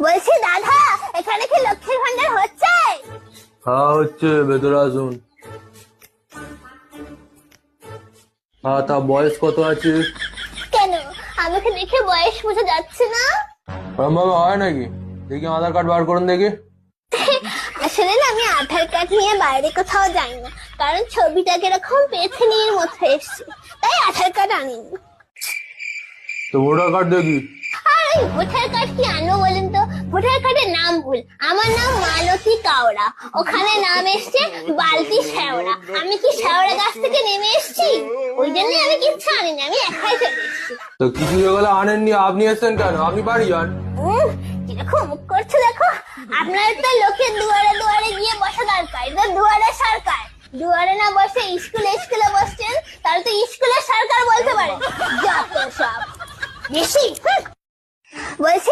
বলছি দাদা, এখানে কি লক্ষ্মীর ভান্ডার হচ্ছে? হ্যাঁ হচ্ছে, ভেতরে আসুন। হ্যাঁ, তা বয়স কত আছে? কেন, আমাকে দেখে বয়স বোঝা যাচ্ছে না? ওরম ভাবে হয় নাকি? দেখি আধার কার্ড বার করুন দেখি। আসলে না, আমি আধার কার্ড নিয়ে বাইরে কোথাও যাই না, কারণ ছবিটা কিরকম পেছনের মতো এসছে, তাই আধার কার্ড আনিনি। তো ভোটার কার্ড দেখি। আর ওই ভোটার কার্ড কি আনবো বলেন তো? ভোটার কার্ডের নাম ভুল। আমার নাম মালতী কাওড়া, ওখানে নাম এসছে বালতি শেওড়া। আমি কি শেওড়া গাছ থেকে নেমে এসছি? ওই জন্য আমি কিচ্ছু আনিনি, আমি একাই চলে এসছি। তো কিছু যেগুলো আনেননি, আপনি এসছেন কেন? আপনি বাড়ি যান। কিরকম মুখ করছো দেখো। আপনার তো লোকের দুয়ারে দুয়ারে গিয়ে বসা দরকার, এটা দুয়ারে সরকার। দুয়ারে না বসে স্কুলে স্কুলে বসছেন, তাহলে তো স্কুলে সরকার বলতে পারে। যত সব বেশি। বলছি